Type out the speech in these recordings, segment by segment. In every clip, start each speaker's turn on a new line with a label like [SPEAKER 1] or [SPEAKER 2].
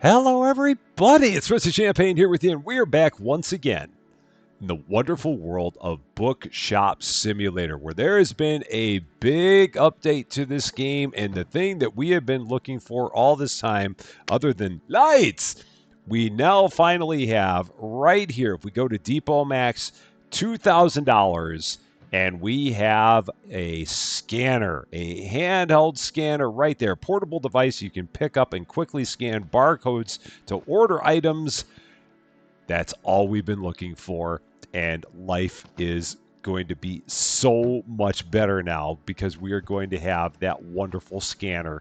[SPEAKER 1] Hello, everybody. It's Mr. Champagne here with you, and we're back once again in the wonderful world of Bookshop Simulator, where there has been a big update to this game, and the thing that we have been looking for all this time, other than lights, we now finally have right here. If we go to Depot Max, $2,000. And we have a scanner, a handheld scanner right there, portable device you can pick up and quickly scan barcodes to order items. That's all we've been looking for. And life is going to be so much better now because we are going to have that wonderful scanner.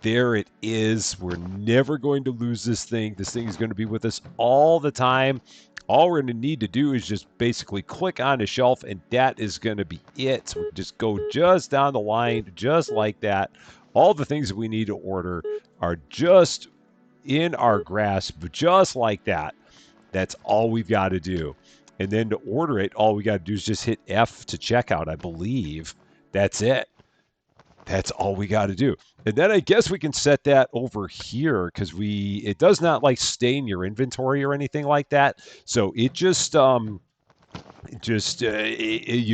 [SPEAKER 1] There it is. We're never going to lose this thing. This thing is going to be with us all the time. All we're going to need to do is just basically click on a shelf, and that is going to be it. So we just go just down the line, just like that. All the things that we need to order are just in our grasp, just like that. That's all we've got to do. And then to order it, all we got to do is just hit F to checkout, I believe. That's it. That's all we got to do. And then I guess we can set that over here because it does not like stay in your inventory or anything like that. So it just you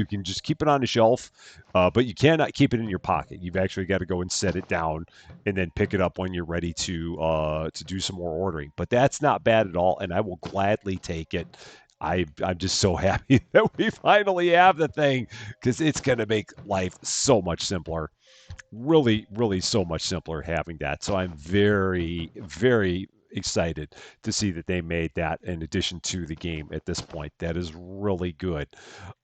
[SPEAKER 1] can just keep it on the shelf, but you cannot keep it in your pocket. You've actually got to go and set it down and then pick it up when you're ready to do some more ordering. But that's not bad at all, and I will gladly take it. I'm just so happy that we finally have the thing because it's going to make life so much simpler. Really, really so much simpler having that. So I'm very, very excited to see that they made that in addition to the game at this point. That is really good.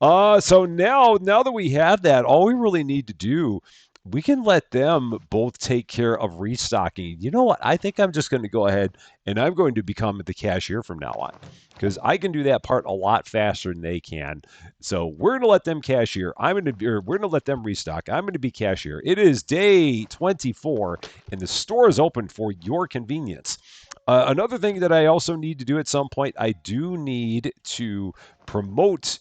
[SPEAKER 1] So now that we have that, all we really need to do, we can let them both take care of restocking. You know what? I think I'm just going to go ahead and I'm going to become the cashier from now on because I can do that part a lot faster than they can. So we're going to let them cashier. We're going to let them restock. I'm going to be cashier. It is day 24 and the store is open for your convenience. Another thing that I also need to do at some point, I do need to promote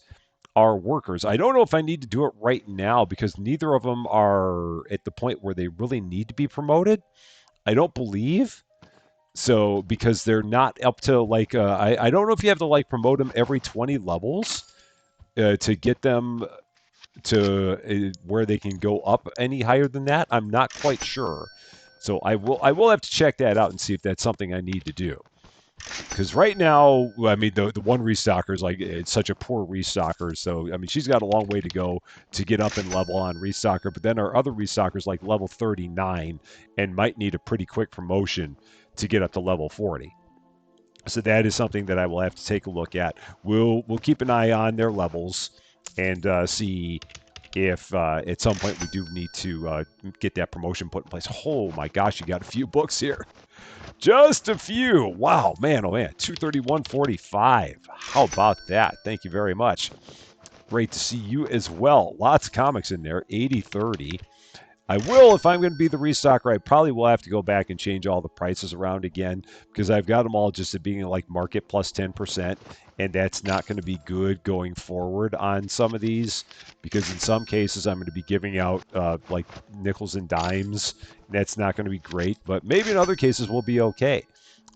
[SPEAKER 1] our workers. I don't know if I need to do it right now because neither of them are at the point where they really need to be promoted. I don't believe. So because they're not up to like I don't know if you have to like promote them every 20 levels to get them to where they can go up any higher than that. I'm not quite sure. So I will have to check that out and see if that's something I need to do. Because right now, I mean, the one restocker is like, it's such a poor restocker. So, I mean, she's got a long way to go to get up in level on restocker. But then our other restockers, like level 39, and might need a pretty quick promotion to get up to level 40. So that is something that I will have to take a look at. We'll keep an eye on their levels and see if at some point we do need to get that promotion put in place. Oh my gosh, you got a few books here. Just a few. Wow, man, oh man. 231.45. How about that? Thank you very much. Great to see you as well. Lots of comics in there. 80/30. I will, if I'm going to be the restocker, I probably will have to go back and change all the prices around again because I've got them all just at being like market plus 10%, and that's not going to be good going forward on some of these because in some cases I'm going to be giving out like nickels and dimes. And that's not going to be great, but maybe in other cases we'll be okay.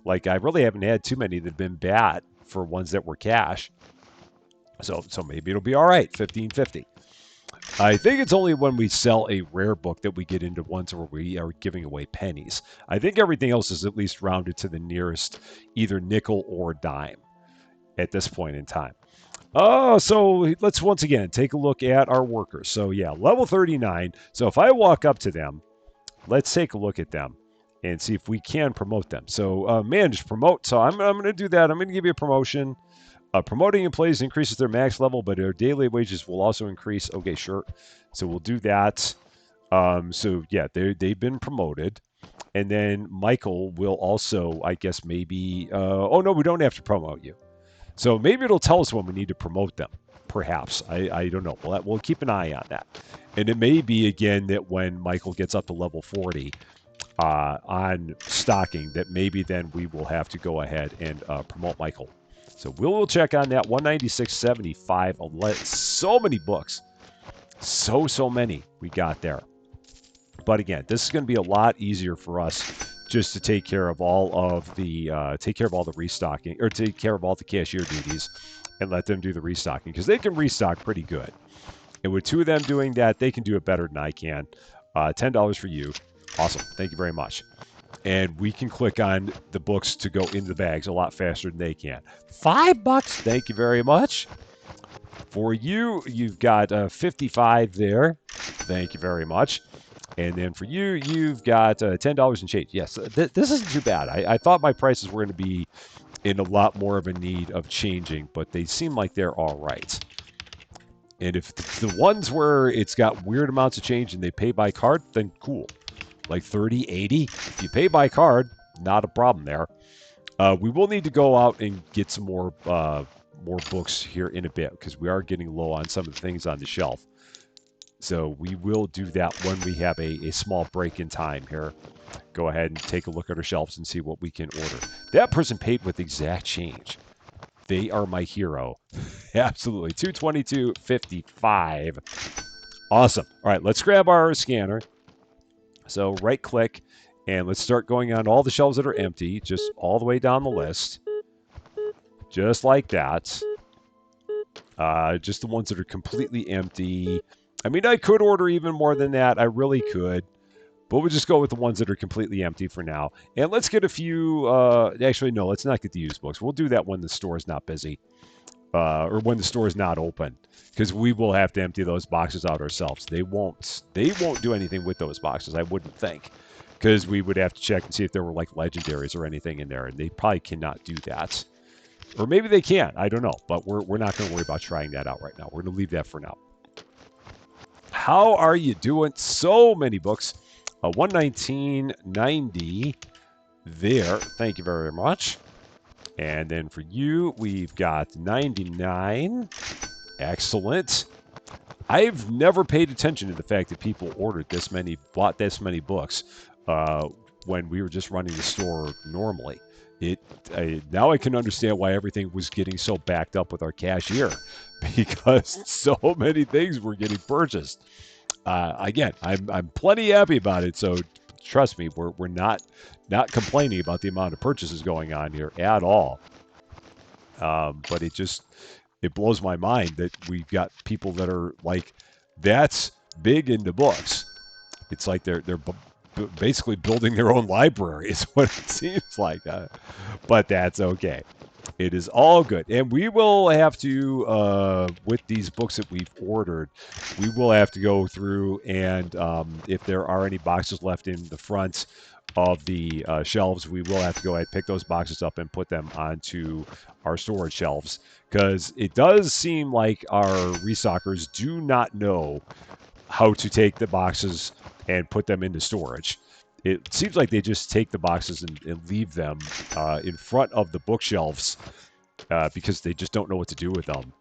[SPEAKER 1] Like I really haven't had too many that have been bad for ones that were cash. So maybe it'll be all right, 15.50. I think it's only when we sell a rare book that we get into ones where we are giving away pennies. I think everything else is at least rounded to the nearest either nickel or dime at this point in time. Oh, so let's once again take a look at our workers. So yeah, level 39. So if I walk up to them, let's take a look at them and see if we can promote them. So manage promote. So I'm going to do that. I'm going to give you a promotion. Promoting employees increases their max level, but their daily wages will also increase. Okay, sure. So we'll do that. So yeah, they've been promoted. And then Michael will also, I guess, maybe. Oh no, we don't have to promote you. So maybe it'll tell us when we need to promote them. Perhaps I don't know. We'll keep an eye on that. And it may be again that when Michael gets up to level 40 on stocking, that maybe then we will have to go ahead and promote Michael. So we'll check on that. 196.75. So many books. So many we got there. But again, this is going to be a lot easier for us just to take care of all of the restocking, or take care of all the cashier duties, and let them do the restocking, because they can restock pretty good. And with two of them doing that, they can do it better than I can. $10 for you. Awesome. Thank you very much. And we can click on the books to go into the bags a lot faster than they can. $5. Thank you very much. For you, you've got 55 there. Thank you very much. And then for you, you've got $10 and change. Yes, this isn't too bad. I thought my prices were going to be in a lot more of a need of changing, but they seem like they're all right. And if the ones where it's got weird amounts of change and they pay by card, then cool. Like 30, 80. If you pay by card, not a problem there. We will need to go out and get some more books here in a bit, because we are getting low on some of the things on the shelf. So we will do that when we have a small break in time here. Go ahead and take a look at our shelves and see what we can order. That person paid with exact change. They are my hero. Absolutely. $222.55. Awesome. All right, let's grab our scanner. So right click, and let's start going on all the shelves that are empty, just all the way down the list. Just like that. Just the ones that are completely empty. I mean, I could order even more than that. I really could. But we'll just go with the ones that are completely empty for now. And let's get a few... actually, no, let's not get the used books. We'll do that when the store is not busy. Or when the store is not open. Because we will have to empty those boxes out ourselves. They won't do anything with those boxes, I wouldn't think. Because we would have to check and see if there were like legendaries or anything in there. And they probably cannot do that. Or maybe they can. I don't know. But we're not going to worry about trying that out right now. We're going to leave that for now. How are you doing? So many books. 119.90 there. Thank you very much. And then for you, we've got 99. Excellent. I've never paid attention to the fact that people bought this many books when we were just running the store normally. Now I can understand why everything was getting so backed up with our cashier, because so many things were getting purchased. Again, I'm plenty happy about it, so trust me, we're not complaining about the amount of purchases going on here at all. But it blows my mind that we've got people that are like that's big into books. It's like they're basically building their own library is what it seems like. But that's okay. It is all good. And we will have to, with these books that we've ordered, we will have to go through and if there are any boxes left in the front of the shelves, we will have to go ahead and pick those boxes up and put them onto our storage shelves. Because it does seem like our restockers do not know how to take the boxes and put them into storage. It seems like they just take the boxes and leave them in front of the bookshelves because they just don't know what to do with them.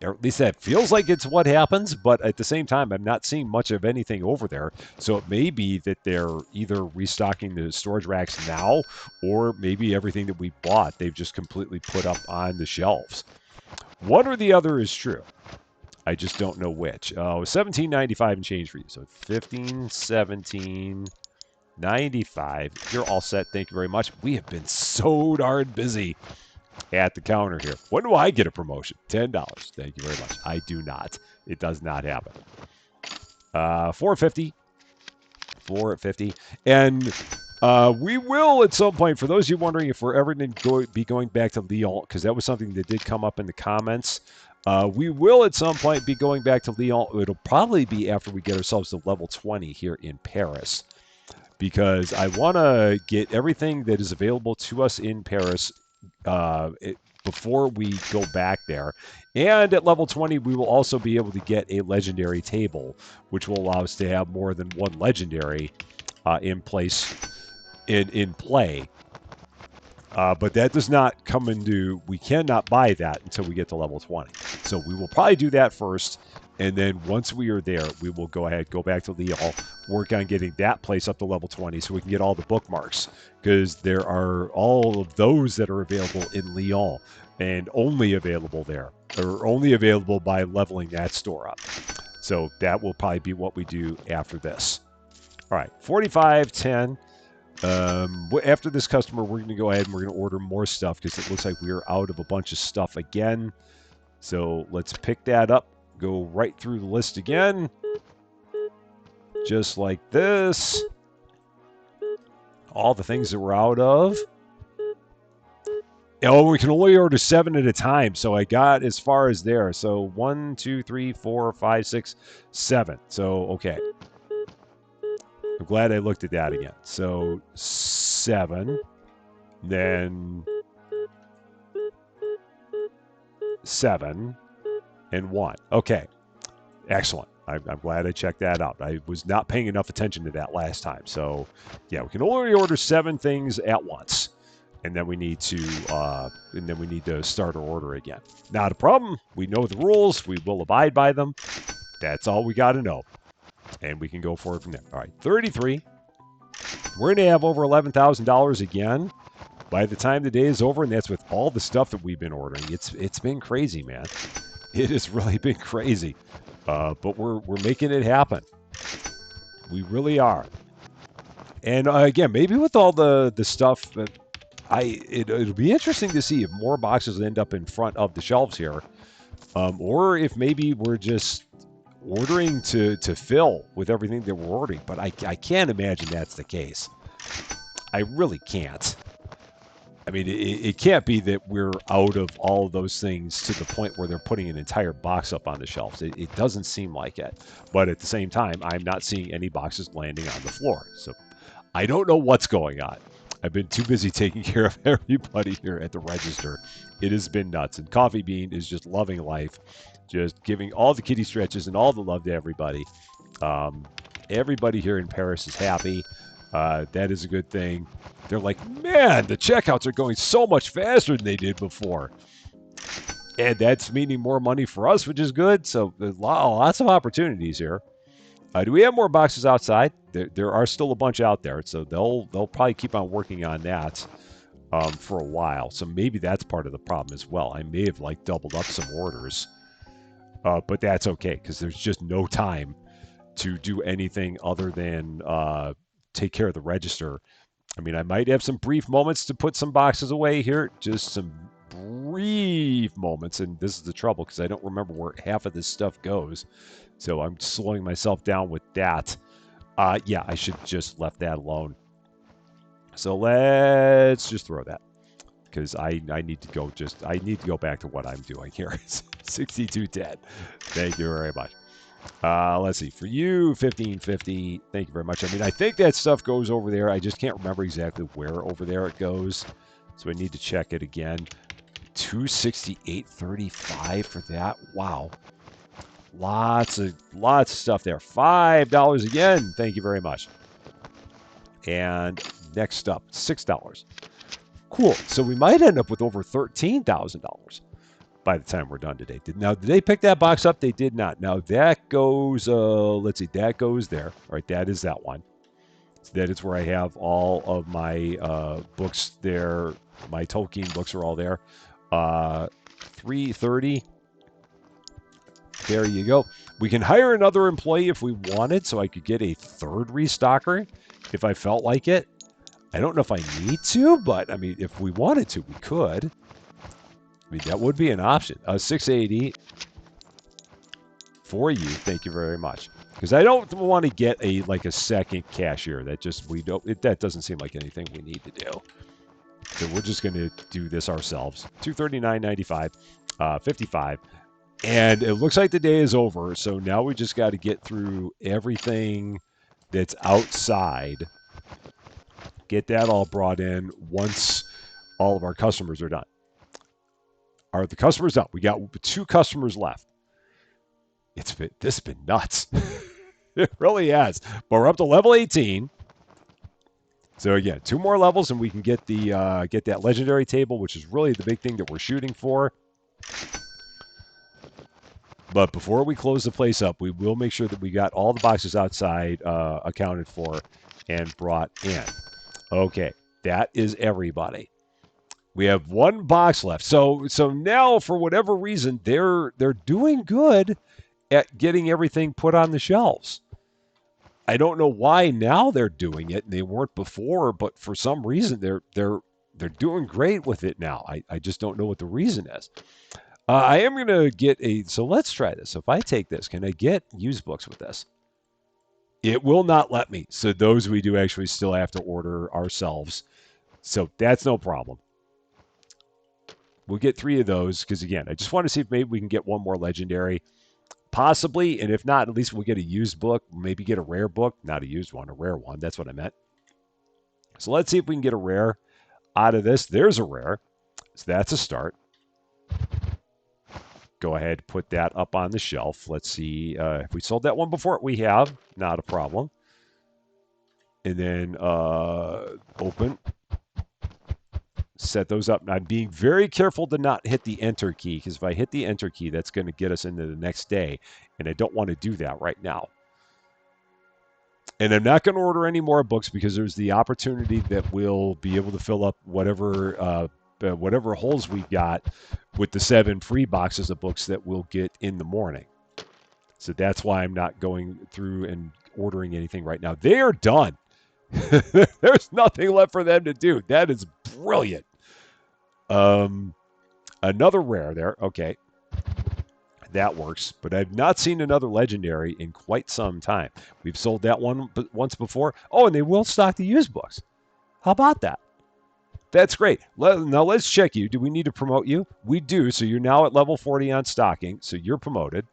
[SPEAKER 1] Or at least that feels like it's what happens, but at the same time, I'm not seeing much of anything over there. So it may be that they're either restocking the storage racks now, or maybe everything that we bought, they've just completely put up on the shelves. One or the other is true. I just don't know which. $17.95 and change for you. So 15, 17... 95. You're all set. Thank you very much. We have been so darn busy at the counter here. When do I get a promotion? $10. Thank you very much. I do not. It does not happen. $4.50. $4.50. And we will at some point, for those of you wondering if we're ever going to be going back to Lyon, because that was something that did come up in the comments. We will at some point be going back to Lyon. It'll probably be after we get ourselves to level 20 here in Paris. Because I want to get everything that is available to us in Paris before we go back there. And at level 20, we will also be able to get a legendary table, which will allow us to have more than one legendary in play. But that does not come into... We cannot buy that until we get to level 20. So we will probably do that first. And then once we are there, we will go back to Lyon, work on getting that place up to level 20 so we can get all the bookmarks. Because there are all of those that are available in Lyon and only available there. Or only available by leveling that store up. So that will probably be what we do after this. All right, 45.10. After this customer, we're going to go ahead and we're going to order more stuff because it looks like we're out of a bunch of stuff again. So let's pick that up, go right through the list again, just like this. All the things that we're out of. Oh, we can only order 7 at a time, so I got as far as there. So 1, 2, 3, 4, 5, 6, 7. So, okay. I'm glad I looked at that again. So 7, then 7, and 1. Okay, excellent. I'm glad I checked that out. I was not paying enough attention to that last time. So, yeah, we can only order 7 things at once, and then we need to start our order again. Not a problem. We know the rules. We will abide by them. That's all we got to know, and we can go forward from there. All right, 33. We're going to have over $11,000 again by the time the day is over, and that's with all the stuff that we've been ordering. It's been crazy, man. It has really been crazy, but we're making it happen. We really are. And again, maybe with all the stuff that it'll be interesting to see if more boxes end up in front of the shelves here, or if maybe we're just ordering to fill with everything that we're ordering. But I can't imagine that's the case. I really can't. I mean, it can't be that we're out of all of those things to the point where they're putting an entire box up on the shelves. It doesn't seem like it. But at the same time, I'm not seeing any boxes landing on the floor. So I don't know what's going on. I've been too busy taking care of everybody here at the register. It has been nuts. And Coffee Bean is just loving life, just giving all the kitty stretches and all the love to everybody. Everybody here in Paris is happy. That is a good thing. They're like, man, the checkouts are going so much faster than they did before. And that's meaning more money for us, which is good. So there's lots of opportunities here. Do we have more boxes outside? There are still a bunch out there. So they'll probably keep on working on that for a while. So maybe that's part of the problem as well. I may have doubled up some orders. But that's okay because there's just no time to do anything other than take care of the register. I mean, I might have some brief moments to put some boxes away here, just some brief moments, and this is the trouble because I don't remember where half of this stuff goes, so I'm slowing myself down with that. Yeah, I should just left that alone. So let's just throw that because I need to go back to what I'm doing here. 6210. Thank you very much. Let's see. For you, 1550. Thank you very much. I mean, I think that stuff goes over there. I just can't remember exactly where over there it goes. So I need to check it again. 268.35 for that. Wow. Lots of stuff there. $5 again. Thank you very much. And next up, $6. Cool. So we might end up with over $13,000 by the time we're done today. Did they pick that box up? They did not. Now that goes, let's see, that goes there. All right, that is that one. So that is where I have all of my books there. My Tolkien books are all there. 330. There you go. We can hire another employee if we wanted, so I could get a third restocker if I felt like it. I don't know if I need to, but I mean, if we wanted to, we could. I mean, that would be an option. 680 for you. Thank you very much. Because I don't want to get a second cashier. That doesn't seem like anything we need to do. So we're just going to do this ourselves. 239.95, 55, and it looks like the day is over. So now we just got to get through everything that's outside. Get that all brought in once all of our customers are done. Are the customers done? We got 2 customers left. This has been nuts. It really has. But we're up to level 18. So again, 2 more levels and we can get that legendary table, which is really the big thing that we're shooting for. But before we close the place up, we will make sure that we got all the boxes outside accounted for and brought in. Okay, that is everybody. We have 1 box left. So now, for whatever reason, they're doing good at getting everything put on the shelves. I don't know why now they're doing it and they weren't before, but for some reason they're doing great with it now. I just don't know what the reason is. I am gonna get a. So let's try this. So if I take this, can I get used books with this? It will not let me. So those we do actually still have to order ourselves. So that's no problem. We'll get 3 of those because again, I just want to see if maybe we can get one more legendary, possibly, and if not, at least we'll get a used book. Maybe get a rare book, not a used one, a rare one. That's what I meant. So let's see if we can get a rare out of this. There's a rare, so that's a start. Go ahead, put that up on the shelf. Let's see if we sold that one before. We have, not a problem. And then open. Set those up. I'm being very careful to not hit the enter key because if I hit the enter key, that's going to get us into the next day. And I don't want to do that right now. And I'm not going to order any more books because there's the opportunity that we'll be able to fill up whatever holes we got with the 7 free boxes of books that we'll get in the morning. So that's why I'm not going through and ordering anything right now. They are done. There's nothing left for them to do. That is brilliant. Another rare there. Okay. That works, but I've not seen another legendary in quite some time. We've sold that one once before. Oh, and they will stock the used books. How about that? That's great. Now let's check you. Do we need to promote you? We do. So you're now at level 40 on stocking. So you're promoted.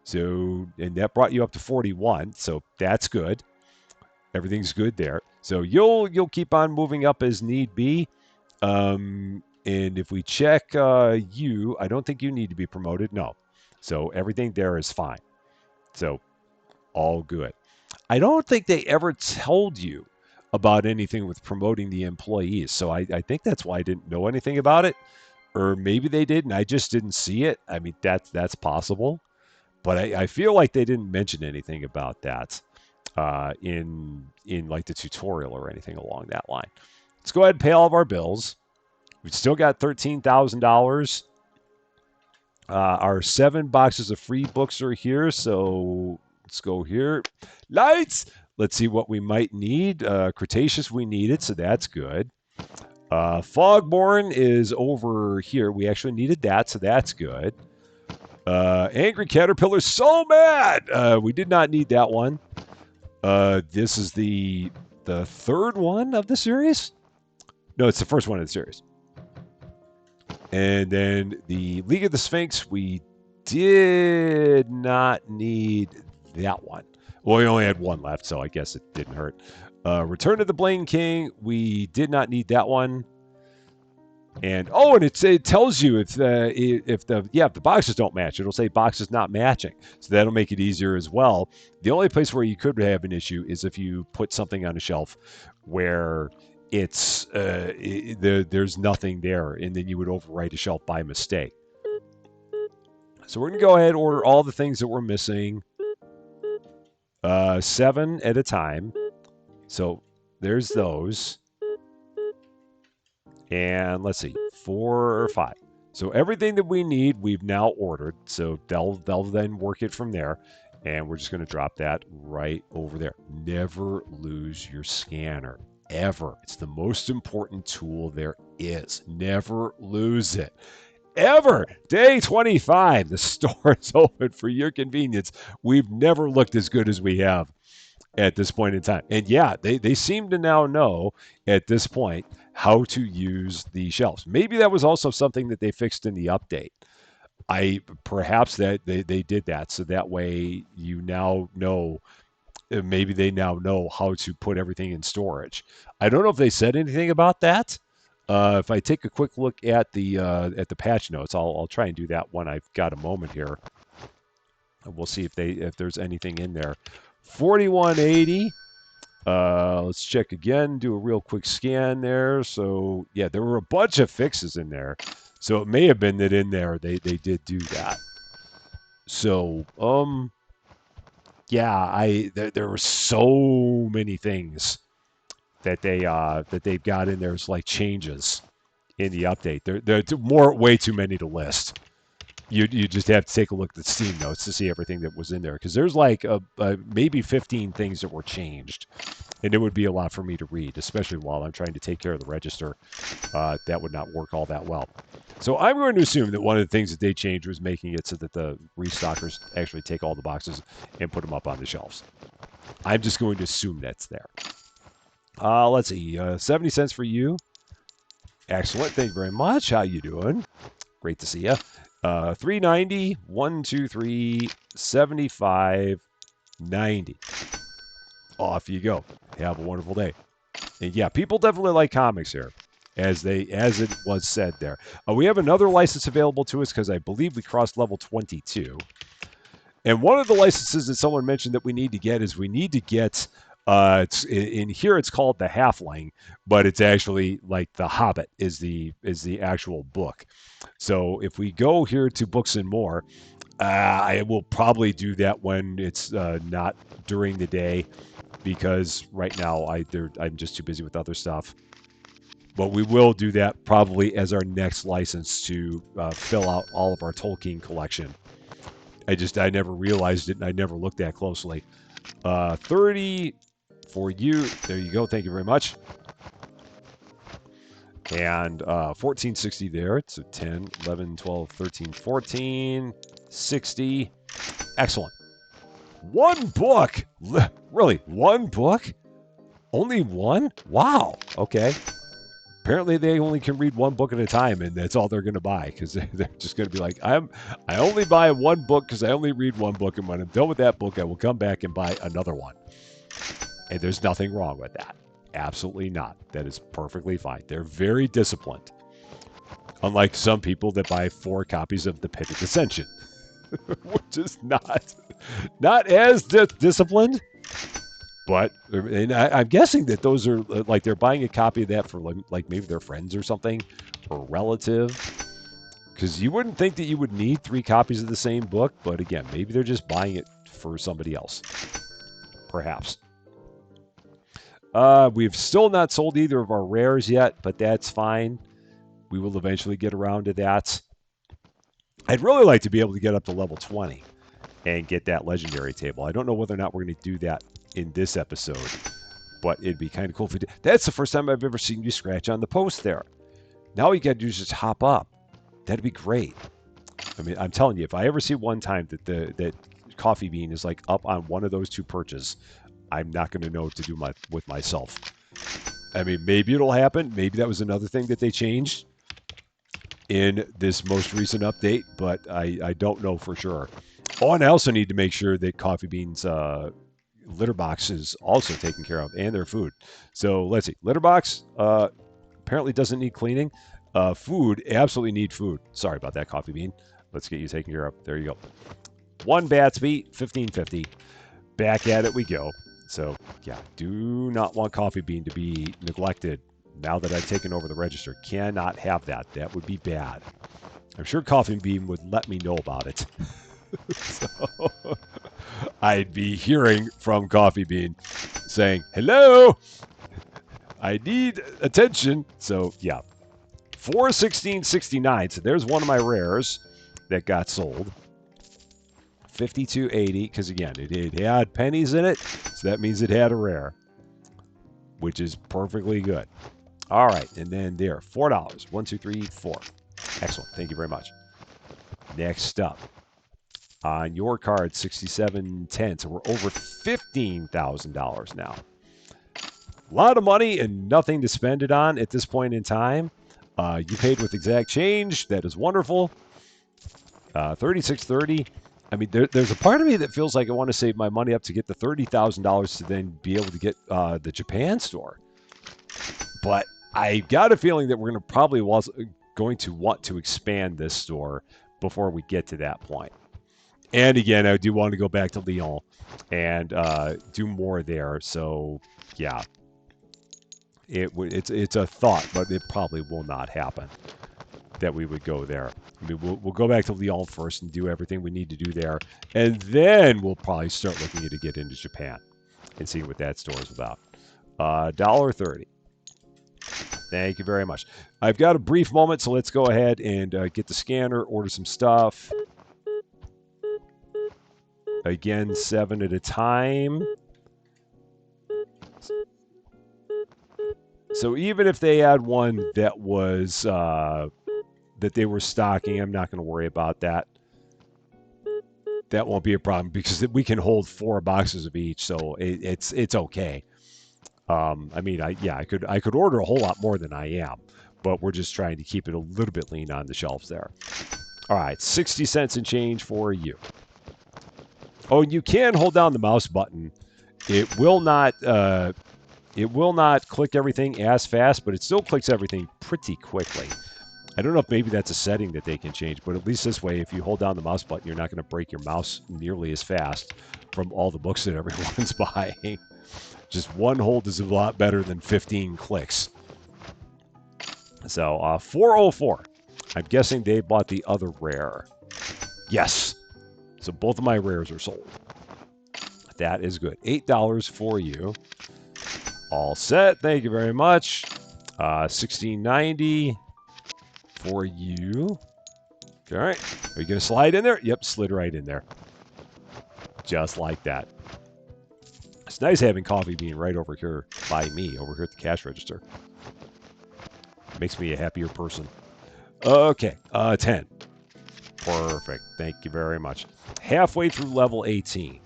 [SPEAKER 1] So, and that brought you up to 41. So that's good. Everything's good there. So you'll keep on moving up as need be. And if we check you, I don't think you need to be promoted. No. So everything there is fine. So all good. I don't think they ever told you about anything with promoting the employees. So I think that's why I didn't know anything about it. Or maybe they did and I just didn't see it. I mean, that's possible. But I feel like they didn't mention anything about that in like the tutorial or anything along that line. Let's go ahead and pay all of our bills. We've still got $13,000. Our 7 boxes of free books are here, so let's go here. Lights! Let's see what we might need. Cretaceous, we need it, so that's good. Fogborn is over here. We actually needed that, so that's good. Angry Caterpillar, so mad! We did not need that one. This is the 3rd one of the series? No, it's the 1st one of the series. And then the League of the Sphinx, we did not need that one. Well, we only had 1 left, so I guess it didn't hurt. Return to the Blaine King, we did not need that one. And it tells you if the boxes don't match, it'll say boxes not matching. So that'll make it easier as well. The only place where you could have an issue is if you put something on a shelf where it's there's nothing there, and then you would overwrite a shelf by mistake. So we're gonna go ahead and order all the things that we're missing, 7 at a time. So there's those, and let's see, 4 or 5. So everything that we need, we've now ordered. So they'll then work it from there, and we're just gonna drop that right over there. Never lose your scanner. Ever. It's the most important tool there is. Never lose it. Ever. Day 25. The store is open for your convenience. We've never looked as good as we have at this point in time. And yeah, they seem to now know at this point how to use the shelves. Maybe that was also something that they fixed in the update. Perhaps that they did that so that way you now know. Maybe they now know how to put everything in storage. I don't know if they said anything about that. If I take a quick look at the patch notes, I'll try and do that when I've got a moment here. And we'll see if there's anything in there. 4180. Let's check again. Do a real quick scan there. So yeah, there were a bunch of fixes in there. So it may have been that in there they did do that. So yeah, there were so many things that they've got in there as like changes in the update. They're way too many to list. You just have to take a look at the Steam notes to see everything that was in there, because there's like maybe 15 things that were changed, and it would be a lot for me to read, especially while I'm trying to take care of the register. That would not work all that well. So I'm going to assume that one of the things that they changed was making it so that the restockers actually take all the boxes and put them up on the shelves. I'm just going to assume that's there. Let's see, 70 cents for you. Excellent. Thank you very much. How you doing? Great to see you. 390, 1, 2, 3, 75, 90. Off you go. Have a wonderful day. And yeah, people definitely like comics here, as it was said there. We have another license available to us because I believe we crossed level 22. And one of the licenses that someone mentioned that we need to get is we need to get it's in here. It's called the Halfling, but it's actually like the Hobbit is the actual book. So if we go here to Books and More, I will probably do that when it's not during the day, because right now I'm just too busy with other stuff. But we will do that probably as our next license to fill out all of our Tolkien collection. I never realized it, and I never looked that closely. 30 for you. There you go. Thank you very much. And 1460 there. So 10, 11, 12, 13, 14, 60. Excellent. One book. Really, one book? Only one? Wow. Okay. Apparently they only can read one book at a time, and that's all they're going to buy, because they're just going to be like, I only buy one book because I only read one book, and when I'm done with that book, I will come back and buy another one. And there's nothing wrong with that. Absolutely not. That is perfectly fine. They're very disciplined. Unlike some people that buy 4 copies of The Pit of Dissension, which is not as disciplined. But and I'm guessing that those are like they're buying a copy of that for like maybe their friends or something, or relative. Because you wouldn't think that you would need 3 copies of the same book, but again, maybe they're just buying it for somebody else. Perhaps. We've still not sold either of our rares yet, but that's fine. We will eventually get around to that. I'd really like to be able to get up to level 20 and get that legendary table. I don't know whether or not we're going to do that in this episode, but it'd be kind of cool if we did. That's the first time I've ever seen you scratch on the post there. Now all you got to do is just hop up. That'd be great. I mean, I'm telling you, if I ever see one time that that Coffee Bean is like up on one of those 2 perches, I'm not going to know what to do with myself. I mean, maybe it'll happen. Maybe that was another thing that they changed in this most recent update, but I don't know for sure. Oh, and I also need to make sure that Coffee Bean's litter box is also taken care of, and their food. So let's see. Litter box apparently doesn't need cleaning. Food, absolutely need food. Sorry about that, Coffee Bean. Let's get you taken care of. There you go. 1 Batsby, 1550. Back at it we go. So yeah, do not want Coffee Bean to be neglected now that I've taken over the register. Cannot have that. That would be bad. I'm sure Coffee Bean would let me know about it. So I'd be hearing from Coffee Bean saying, hello, I need attention. So yeah, 416.69. So there's one of my rares that got sold. 52.80, because again, it had pennies in it, so that means it had a rare, which is perfectly good. All right, and then there, $4. 1, 2, 3, 4. Excellent. Thank you very much. Next up, on your card, 67.10. So we're over $15,000 now. A lot of money and nothing to spend it on at this point in time. You paid with exact change. That is wonderful. 36.30. I mean, there's a part of me that feels like I want to save my money up to get the $30,000 to then be able to get the Japan store. But I got a feeling that we're going to want to expand this store before we get to that point. And again, I do want to go back to Lyon and do more there. So yeah, it's a thought, but it probably will not happen that we would go there. I mean, we'll go back to Lyon first and do everything we need to do there, and then we'll probably start looking to get into Japan and see what that store is about. $1.30. Thank you very much. I've got a brief moment, so let's go ahead and get the scanner, order some stuff. Again, 7 at a time. So even if they had one that was that they were stocking, I'm not going to worry about that. That won't be a problem because we can hold 4 boxes of each, so it's okay. I mean, I could order a whole lot more than I am, but we're just trying to keep it a little bit lean on the shelves there. All right, 60 cents and change for you. Oh, you can hold down the mouse button. It will not click everything as fast, but it still clicks everything pretty quickly. I don't know if maybe that's a setting that they can change, but at least this way, if you hold down the mouse button, you're not going to break your mouse nearly as fast from all the books that everyone's buying. Just one hold is a lot better than 15 clicks. So 404. I'm guessing they bought the other rare. Yes. So both of my rares are sold. That is good. $8 for you. All set. Thank you very much. $16.90 for you. All right. Are you going to slide in there? Yep, slid right in there. Just like that. It's nice having coffee being right over here by me, over here at the cash register. Makes me a happier person. Okay, 10. Perfect. Thank you very much. Halfway through level 18.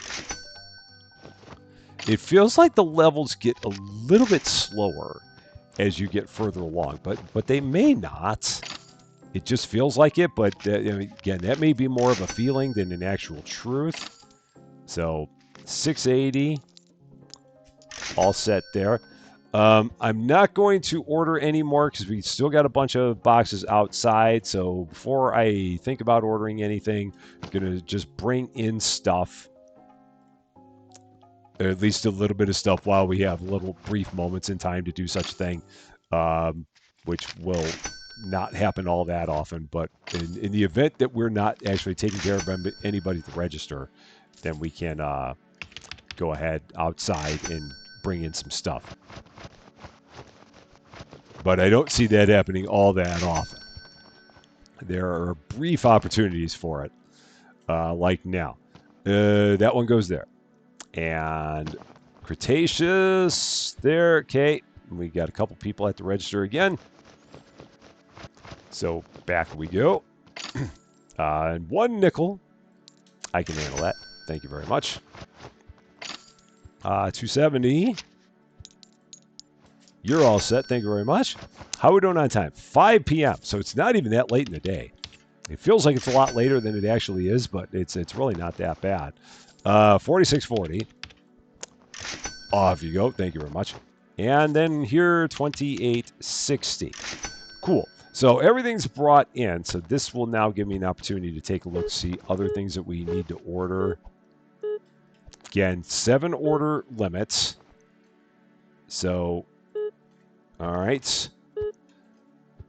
[SPEAKER 1] It feels like the levels get a little bit slower as you get further along, but they may not. It just feels like it, but again, that may be more of a feeling than an actual truth. So, 680. All set there. I'm not going to order anymore because we still got a bunch of boxes outside. So before I think about ordering anything, I'm going to just bring in stuff. Or at least a little bit of stuff while we have little brief moments in time to do such a thing, which will not happen all that often. But in the event that we're not actually taking care of anybody at the register, then we can go ahead outside and bring in some stuff. But I don't see that happening all that often. There are brief opportunities for it, like now. That one goes there. And Cretaceous, there, okay. We got a couple people at the register again. So back we go. And 1 nickel. I can handle that. Thank you very much. 270. You're all set. Thank you very much. How are we doing on time? 5 p.m. So it's not even that late in the day. It feels like it's a lot later than it actually is, but it's really not that bad. 4640. Off you go. Thank you very much. And then here, 2860. Cool. So everything's brought in. So this will now give me an opportunity to take a look, see other things that we need to order. Again, 7 order limits. So, all right.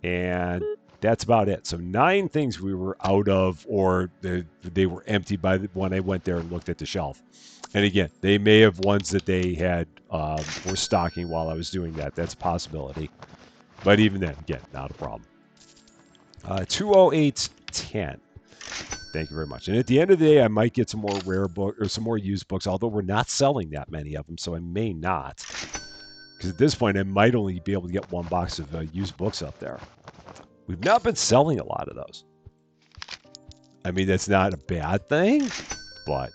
[SPEAKER 1] And that's about it. So 9 things we were out of, or they were empty by when I went there and looked at the shelf. And again, they may have ones that they had were stocking while I was doing that. That's a possibility. But even then, again, not a problem. 208.10. Thank you very much. And at the end of the day, I might get some more rare book or some more used books, although we're not selling that many of them, so I may not. Because at this point, I might only be able to get 1 box of used books up there. We've not been selling a lot of those. I mean, that's not a bad thing, but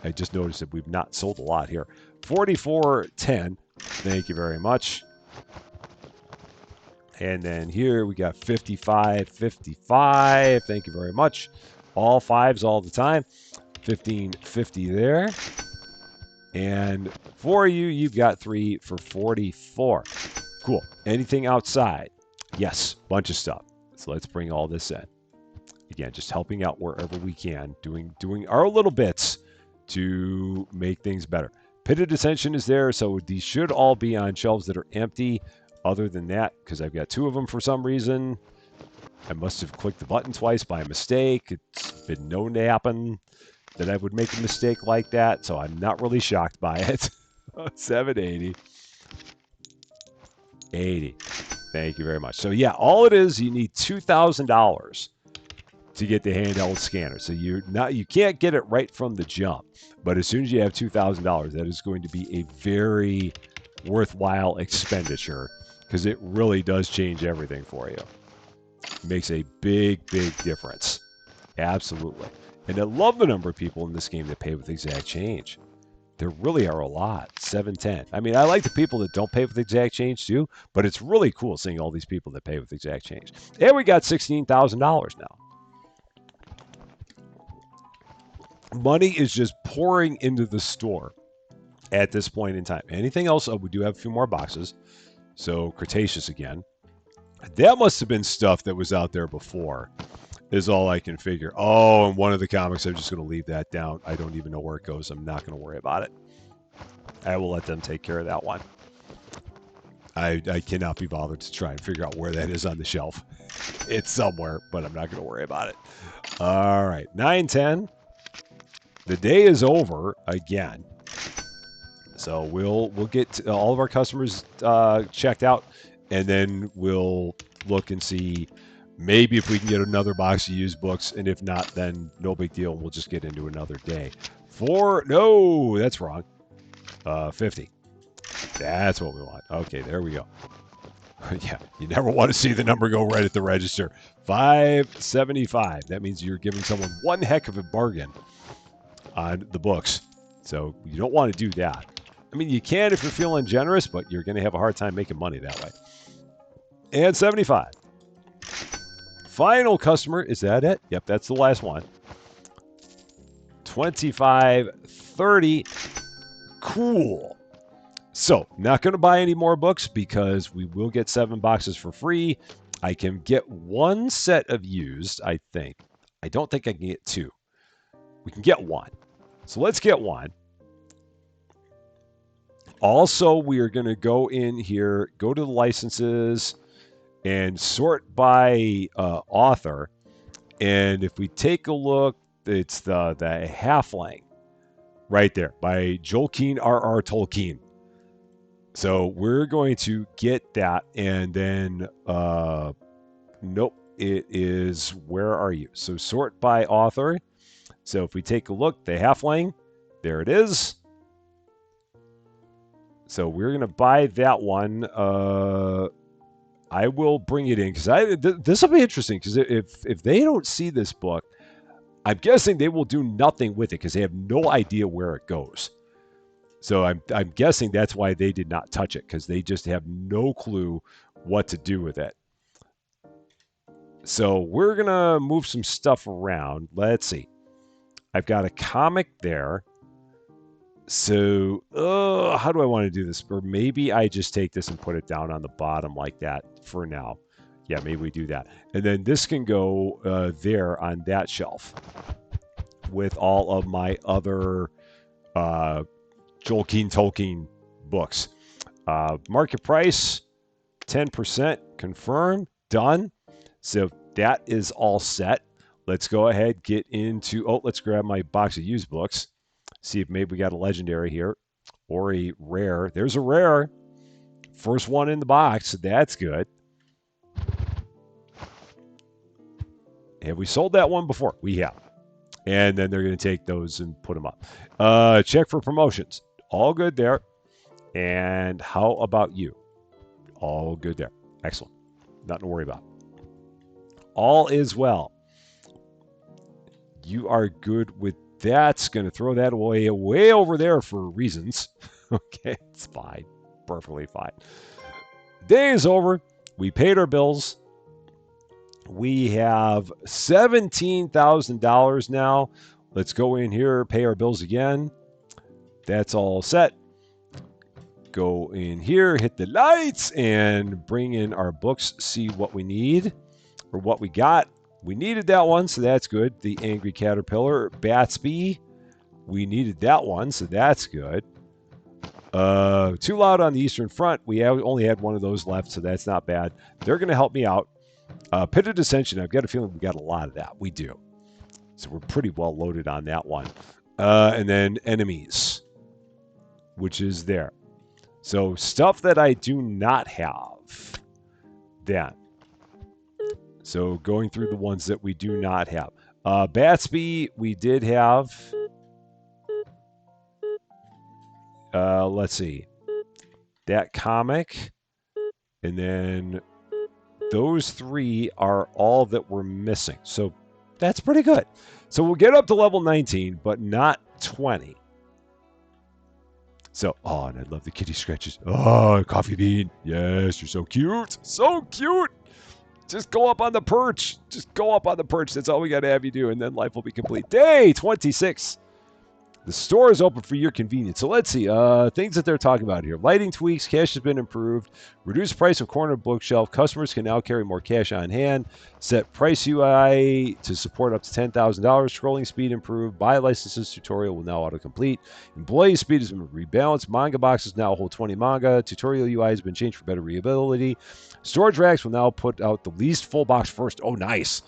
[SPEAKER 1] I just noticed that we've not sold a lot here. 44.10. Thank you very much. And then here we got 55.55. Thank you very much. All 5s all the time. 15.50 there. And for you, you've got 3 for 44. Cool. Anything outside? Yes, bunch of stuff. So let's bring all this in. Again, just helping out wherever we can, doing our little bits to make things better. Pitted Ascension is there, so these should all be on shelves that are empty. Other than that, because I've got 2 of them for some reason, I must have clicked the button twice by mistake. It's been known to happen that I would make a mistake like that, so I'm not really shocked by it. 780. 80. Thank you very much. So yeah, all it is, you need $2,000 to get the handheld scanner. So you can't get it right from the jump, but as soon as you have $2,000, that is going to be a very worthwhile expenditure because it really does change everything for you. It makes a big, big difference. Absolutely. And I love the number of people in this game that pay with exact change. There really are a lot. 710. I mean, I like the people that don't pay with exact change too, but it's really cool seeing all these people that pay with exact change. And we got $16,000 now. Money is just pouring into the store at this point in time. Anything else? Oh, we do have a few more boxes. So Cretaceous again. That must have been stuff that was out there before, is all I can figure. Oh, and one of the comics, I'm just going to leave that down. I don't even know where it goes. I'm not going to worry about it. I will let them take care of that one. I cannot be bothered to try and figure out where that is on the shelf. It's somewhere, but I'm not going to worry about it. All right, 9:10. The day is over again. So we'll get all of our customers checked out, and then we'll look and see maybe if we can get another box of used books, and if not, then no big deal. We'll just get into another day. No, that's wrong. 50. That's what we want. Okay, there we go. Yeah, you never want to see the number go right at the register. 575. That means you're giving someone one heck of a bargain on the books. So you don't want to do that. I mean, you can if you're feeling generous, but you're going to have a hard time making money that way. And 75. Final customer. Is that it? Yep, that's the last one. 25.30. Cool. So, not going to buy any more books because we will get 7 boxes for free. I can get 1 set of used, I think. I don't think I can get 2. We can get 1. So let's get 1. Also, we are going to go in here, go to the licenses, and sort by author. And if we take a look, it's the Halfling right there by Jolkien R.R. Tolkien. So we're going to get that, and then, nope, it is, where are you? So sort by author. So if we take a look, the Halfling, there it is. So we're going to buy that one. I will bring it in, because this will be interesting, because if they don't see this book, I'm guessing they will do nothing with it, because they have no idea where it goes. So I'm guessing that's why they did not touch it, because they just have no clue what to do with it. So we're going to move some stuff around. Let's see. I've got a comic there. So how do I want to do this? Or maybe I just take this and put it down on the bottom like that for now. Yeah, maybe we do that. And then this can go there on that shelf with all of my other Jolkien Tolkien books. Market price, 10%, confirmed, done. So that is all set. Let's go ahead, get into, let's grab my box of used books. See if maybe we got a legendary here or a rare. There's a rare. First one in the box. That's good. Have we sold that one before? We have. And then they're going to take those and put them up. Check for promotions. All good there. And how about you? All good there. Excellent. Nothing to worry about. All is well. You are good with that's going to throw that away way over there for reasons. Okay, it's fine. Perfectly fine. Day is over. We paid our bills. We have $17,000 now. Let's go in here, pay our bills again. That's all set. Go in here, hit the lights, and bring in our books, see what we need or what we got. We needed that one, so that's good. The Angry Caterpillar, Batsby. We needed that one, so that's good. Too Loud on the Eastern Front. We only had one of those left, so that's not bad. They're going to help me out. Pit of Dissension, I've got a feeling we got a lot of that. We do. So we're pretty well loaded on that one. And then Enemies, which is there. So stuff that I do not have. then. So going through the ones that we do not have. Batsby, we did have. Let's see. That comic. And then those 3 are all that we're missing. So that's pretty good. So we'll get up to level 19, but not 20. So, oh, and I love the kitty scratches. Oh, Coffee Bean. Yes, you're so cute. So cute. Just go up on the perch. Just go up on the perch. That's all we got to have you do, and then life will be complete. Day 26. The store is open for your convenience. So let's see. Things that they're talking about here. Lighting tweaks. Cash has been improved. Reduced price of corner bookshelf. Customers can now carry more cash on hand. Set price UI to support up to $10,000. Scrolling speed improved. Buy licenses tutorial will now autocomplete. Employee speed has been rebalanced. Manga boxes now hold 20 manga. Tutorial UI has been changed for better readability. Storage racks will now put out the least full box first. Oh, nice.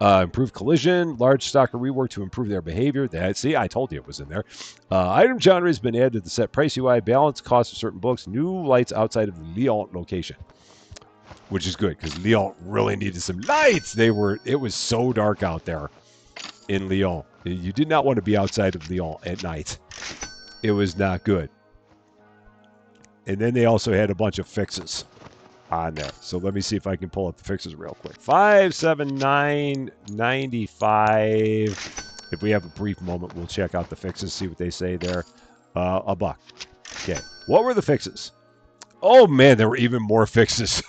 [SPEAKER 1] Improved collision, large stocker rework to improve their behavior. See, I told you it was in there. Item genre has been added to the set price UI, balance cost of certain books, new lights outside of the Lyon location, which is good because Lyon really needed some lights. It was so dark out there in Lyon. You did not want to be outside of Lyon at night. It was not good. And then they also had a bunch of fixes on there. So let me see if I can pull up the fixes real quick. 579.95. If we have a brief moment, we'll check out the fixes, see what they say there. $1. Okay. What were the fixes? Oh man, there were even more fixes.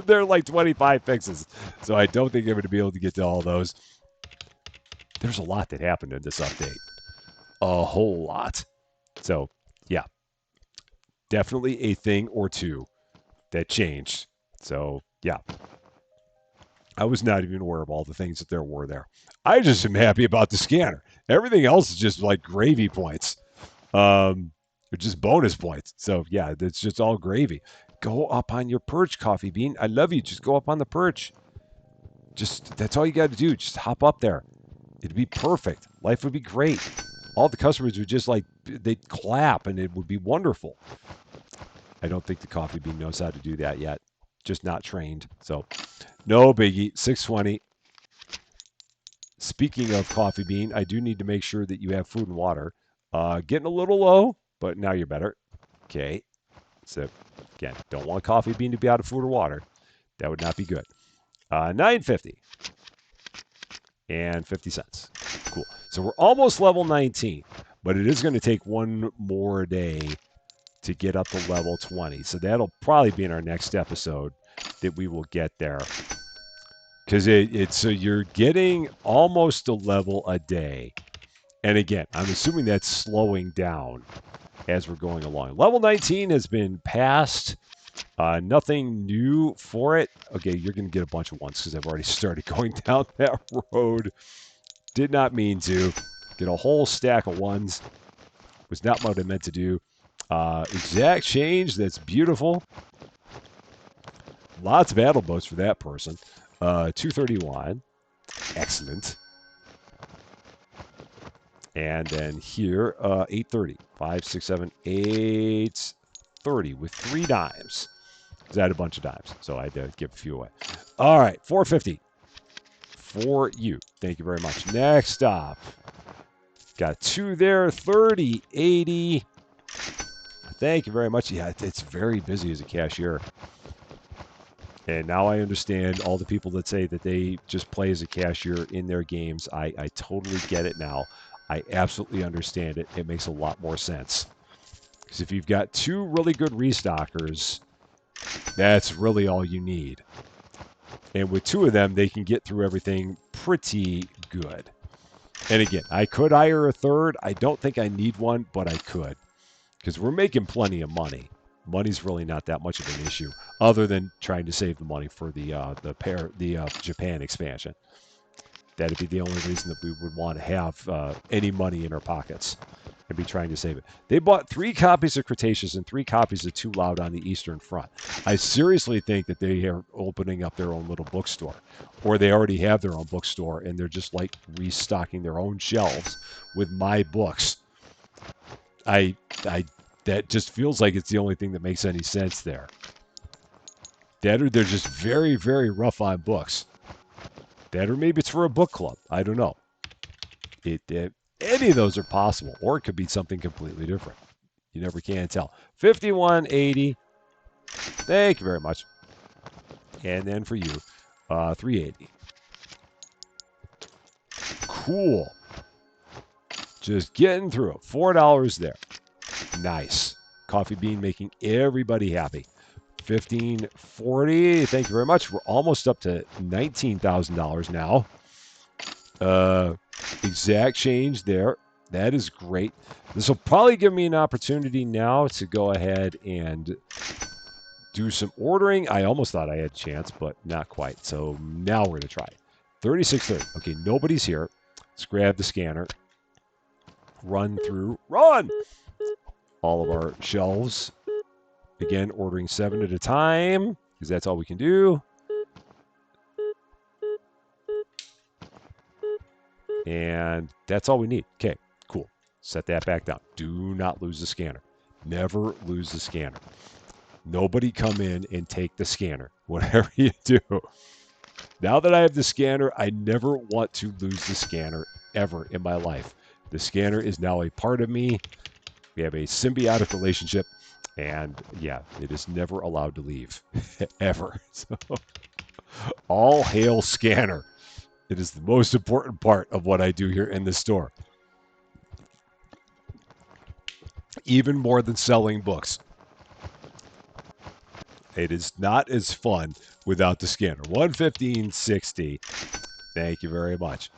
[SPEAKER 1] there are like 25 fixes. So I don't think I'm going to be able to get to all those. There's a lot that happened in this update. A whole lot. So yeah, definitely a thing or two that changed. So, yeah. I was not even aware of all the things that there were there. I just am happy about the scanner. Everything else is just like gravy points. Or just bonus points. So, yeah, it's just all gravy. Go up on your perch, Coffee Bean. I love you. Just go up on the perch. That's all you got to do. Just hop up there. It'd be perfect. Life would be great. All the customers would just they'd clap and it would be wonderful. I don't think the Coffee Bean knows how to do that yet. Just not trained. So, no biggie. 620. Speaking of Coffee Bean, I do need to make sure that you have food and water. Getting a little low, but now you're better. Okay. So, again, don't want Coffee Bean to be out of food or water. That would not be good. $9.50. And 50 cents. Cool. So, we're almost level 19, but it is going to take one more day to get up to level 20. So that'll probably be in our next episode that we will get there. Because so you're getting almost a level a day. And again, I'm assuming that's slowing down as we're going along. Level 19 has been passed. Nothing new for it. Okay, you're going to get a bunch of ones because I've already started going down that road. Did not mean to. Get a whole stack of ones. Was not what I meant to do. Exact change. That's beautiful. Lots of battle boats for that person. 231. Excellent. And then here, 830. 5, 6, 7, 830 with 3 dimes. Because I had a bunch of dimes, so I had to give a few away. All right, 450 for you. Thank you very much. Next up, got 2 there. 30, 80. Thank you very much. Yeah, it's very busy as a cashier. And now I understand all the people that say that they just play as a cashier in their games. I totally get it now. I absolutely understand it. It makes a lot more sense. Because if you've got 2 really good restockers, that's really all you need. And with 2 of them, they can get through everything pretty good. And again, I could hire a 3rd. I don't think I need one, but I could. Because we're making plenty of money. Money's really not that much of an issue, other than trying to save the money for the Japan expansion. That'd be the only reason that we would want to have any money in our pockets and be trying to save it. They bought 3 copies of Cretaceous and 3 copies of Too Loud on the Eastern Front. I seriously think that they are opening up their own little bookstore, or they already have their own bookstore and they're just like restocking their own shelves with my books. That just feels like it's the only thing that makes any sense there. That or they're just very, very rough on books. That or maybe it's for a book club. I don't know. Any of those are possible, or it could be something completely different. You never can tell. 51.80. Thank you very much. And then for you, 380. Cool. Just getting through it. $4 there. Nice. Coffee Bean making everybody happy. 1540. Thank you very much. We're almost up to $19,000 now. Exact change there. That is great. This will probably give me an opportunity now to go ahead and do some ordering. I almost thought I had a chance, but not quite. So now we're going to try. 3630. Okay, nobody's here. Let's grab the scanner. Run through. Run! All of our shelves. Again, ordering 7 at a time, because that's all we can do. And that's all we need. Okay, cool. Set that back down. Do not lose the scanner. Never lose the scanner. Nobody come in and take the scanner, whatever you do. Now that I have the scanner, I never want to lose the scanner ever in my life. The scanner is now a part of me. We have a symbiotic relationship. And yeah, it is never allowed to leave, ever. So, all hail scanner. It is the most important part of what I do here in the store. Even more than selling books. It is not as fun without the scanner. 115.60. Thank you very much.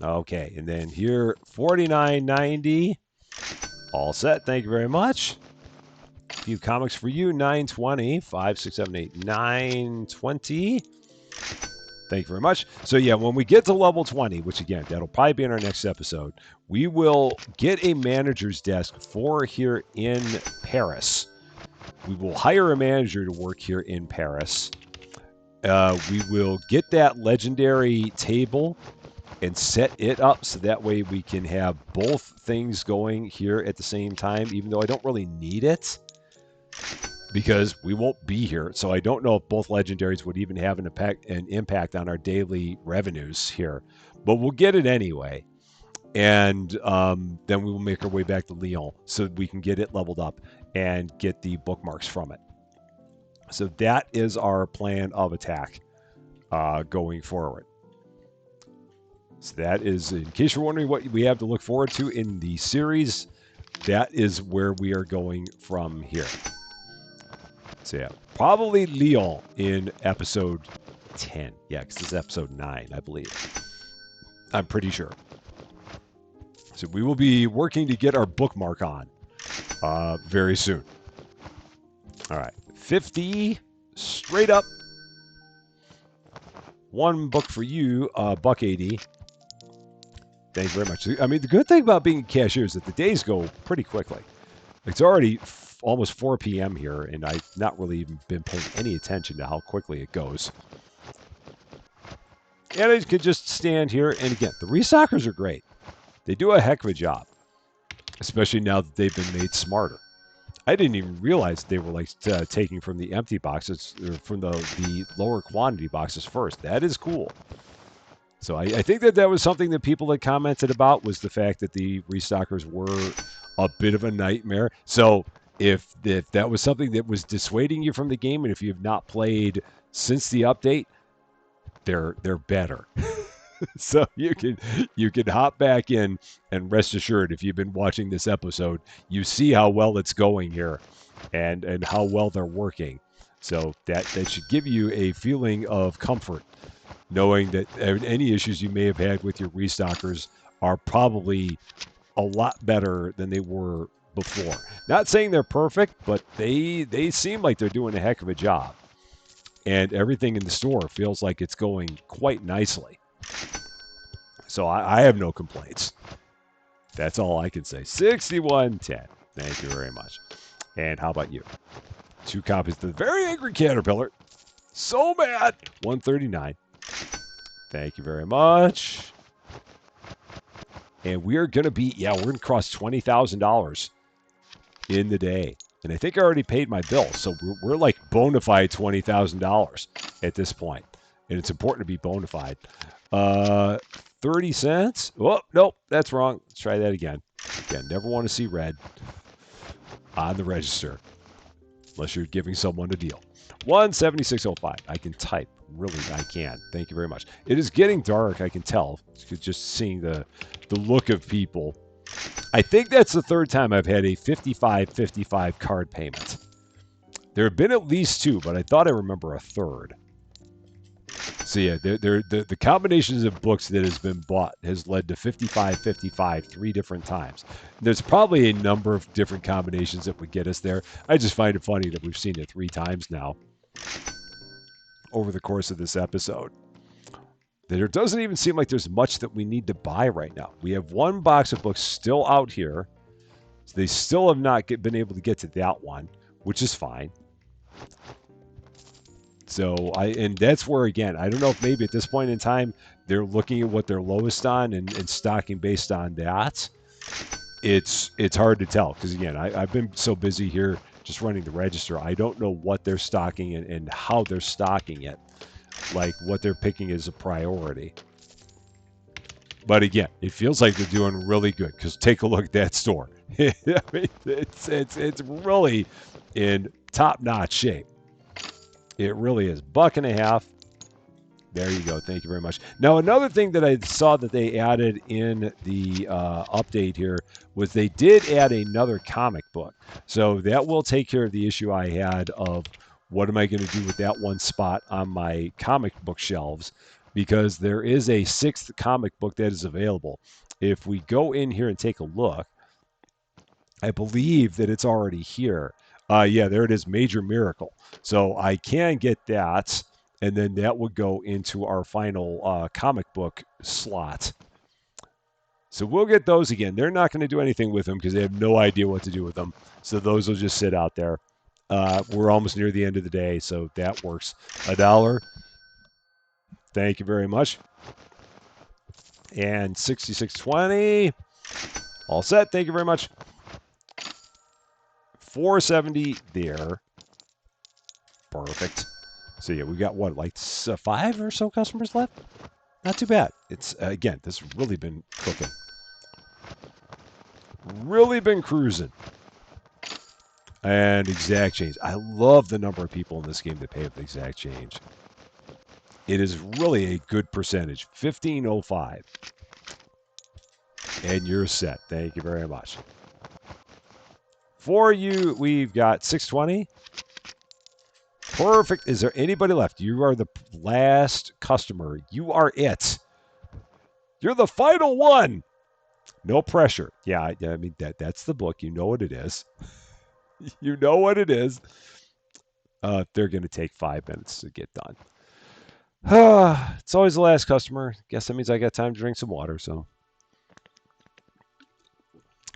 [SPEAKER 1] Okay, and then here, 49.90. All set. Thank you very much. A few comics for you. 920. 5, 6, 7, 8, 920. Thank you very much. So yeah, when we get to level 20, which again, that'll probably be in our next episode, we will get a manager's desk for here in Paris. We will hire a manager to work here in Paris. We will get that legendary table and set it up so that way we can have both things going here at the same time, even though I don't really need it because we won't be here. So I don't know if both legendaries would even have an impact on our daily revenues here, but we'll get it anyway. And then we will make our way back to Lyon so we can get it leveled up and get the bookmarks from it. So that is our plan of attack going forward. So that is, in case you're wondering what we have to look forward to in the series, that is where we are going from here. So yeah, probably Lyon in episode 10. Yeah, because this is episode 9, I believe. I'm pretty sure. So we will be working to get our bookmark on very soon. All right, 50 straight up. One book for you, $1.80. Thank you very much. I mean, the good thing about being a cashier is that the days go pretty quickly. It's already almost 4 p.m. here, and I've not really even been paying any attention to how quickly it goes. And I could just stand here, and again, the restockers are great. They do a heck of a job, especially now that they've been made smarter. I didn't even realize they were like taking from the empty boxes, or from the lower quantity boxes first. That is cool. So I think that was something that people had commented about, was the fact that the restockers were a bit of a nightmare. So if that was something that was dissuading you from the game, and if you have not played since the update, they're better. So you can hop back in, and rest assured, if you've been watching this episode, you see how well it's going here and how well they're working. So that should give you a feeling of comfort, knowing that any issues you may have had with your restockers are probably a lot better than they were before. Not saying they're perfect, but they seem like they're doing a heck of a job. And everything in the store feels like it's going quite nicely. So I have no complaints. That's all I can say. 61.10. Thank you very much. And how about you? 2 copies of the Very Angry Caterpillar. So mad. 139. Thank you very much. And we're going to be, we're going to cross $20,000 in the day. And I think I already paid my bill. So we're like bona fide $20,000 at this point. And it's important to be bona fide. 30 cents. Oh, nope, that's wrong. Let's try that again. Again, never want to see red on the register unless you're giving someone a deal. 176.05. I can type. Really, I can. Thank you very much. It is getting dark. I can tell. Just seeing the look of people. I think that's the third time I've had a 55.55 card payment. There have been at least two, but I thought I remember a third. So yeah, the combinations of books that has been bought has led to 55.55 three different times. There's probably a number of different combinations that would get us there. I just find it funny that we've seen it three times now over the course of this episode. There doesn't even seem like there's much that we need to buy right now. We have one box of books still out here. So they still have not been able to get to that one, which is fine. So and that's where, again, I don't know if maybe at this point in time they're looking at what they're lowest on and stocking based on that. It's hard to tell because, again, I've been so busy here just running the register. I don't know what they're stocking and how they're stocking it, like what they're picking as a priority. But again, it feels like they're doing really good because take a look at that store. I mean, it's really in top-notch shape. It really is. $1.50. There you go. Thank you very much. Now, another thing that I saw that they added in the update here was they did add another comic book. So that will take care of the issue I had of what am I going to do with that one spot on my comic book shelves, because there is a sixth comic book that is available. If we go in here and take a look, I believe that it's already here. Yeah, there it is, Major Miracle. So I can get that, and then that would go into our final comic book slot. So we'll get those again. They're not going to do anything with them because they have no idea what to do with them. So those will just sit out there. We're almost near the end of the day, so that works. $1. Thank you very much. And 66.20. All set. Thank you very much. 470 there. Perfect. So yeah, we got what, like 5 or so customers left? Not too bad. It's again, this has really been cooking. Really been cruising. And exact change. I love the number of people in this game that pay with exact change. It is really a good percentage. 15.05. And you're set. Thank you very much. For you, we've got 620. Perfect. Is there anybody left? You are the last customer. You are it. You're the final one. No pressure. Yeah, I mean, that's the book. You know what it is. You know what it is. They're going to take 5 minutes to get done. It's always the last customer. Guess that means I got time to drink some water, so.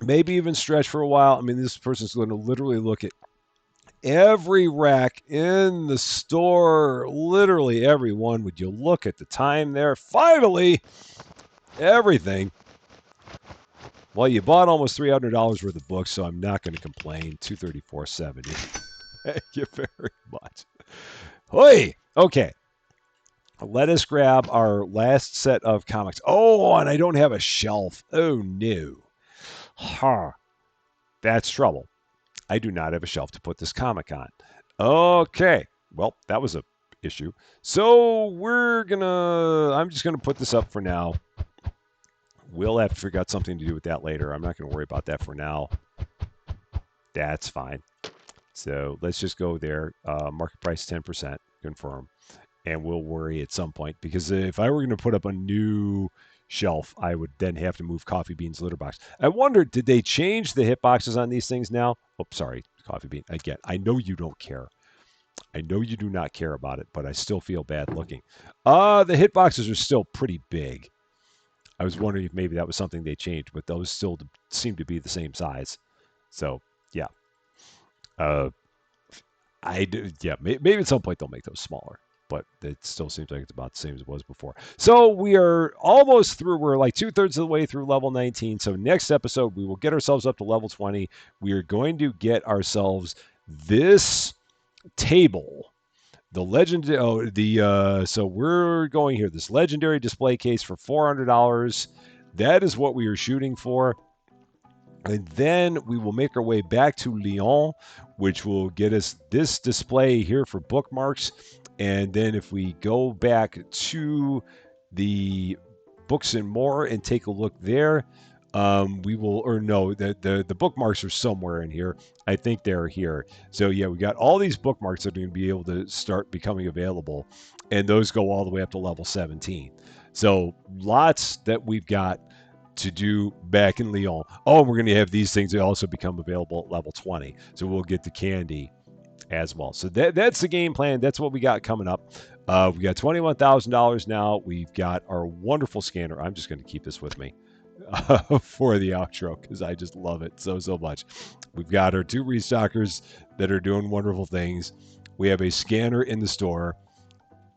[SPEAKER 1] Maybe even stretch for a while. I mean, this person's going to literally look at every rack in the store, literally every one. Would you look at the time there? Finally, everything. Well, you bought almost $300 worth of books, so I'm not going to complain. $234.70. Thank you very much. Hoi! Okay. Let us grab our last set of comics. Oh, and I don't have a shelf. Oh, no. Huh. That's trouble. I do not have a shelf to put this comic on. Okay. Well, that was a issue. So I'm just gonna put this up for now. We'll have to figure out something to do with that later. I'm not gonna worry about that for now. That's fine. So let's just go there. Market price 10%, confirm. And we'll worry at some point, because if I were going to put up a new shelf, I would then have to move Coffee Bean's litter box. I wonder, did they change the hit boxes on these things now? Oh, sorry, Coffee Bean. Again, I know you don't care. I know you do not care about it, but I still feel bad looking. The hit boxes are still pretty big. I was wondering if maybe that was something they changed, but those still seem to be the same size. So, yeah. Yeah, maybe at some point they'll make those smaller. but it still seems like it's about the same as it was before. So we are almost through. We're like 2/3 of the way through level 19. So next episode, we will get ourselves up to level 20. We are going to get ourselves this table. The legend, so we're going here. This legendary display case for $400. That is what we are shooting for. And then we will make our way back to Lyon, which will get us this display here for bookmarks. And then if we go back to the Books and More and take a look there, we will, or no, the bookmarks are somewhere in here. I think they're here. So yeah, we got all these bookmarks that are going to be able to start becoming available, and those go all the way up to level 17. So lots that we've got to do back in Lyon. Oh, we're going to have these things that also become available at level 20. So we'll get the candy as well. So that's the game plan. That's what we got coming up. We got $21,000 now. We've got our wonderful scanner. I'm just going to keep this with me for the outro because I just love it so much. We've got our 2 restockers that are doing wonderful things. We have a scanner in the store.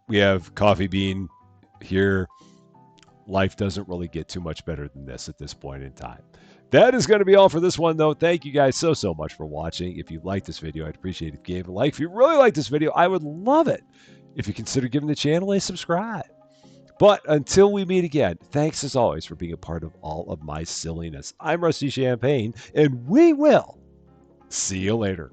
[SPEAKER 1] We have Coffee Bean here. Life doesn't really get too much better than this at this point in time. That is going to be all for this one, though. Thank you guys so much for watching. If you liked this video, I'd appreciate it if you gave a like. If you really like this video, I would love it if you consider giving the channel a subscribe. But until we meet again, thanks as always for being a part of all of my silliness. I'm Rusty Champagne, and we will see you later.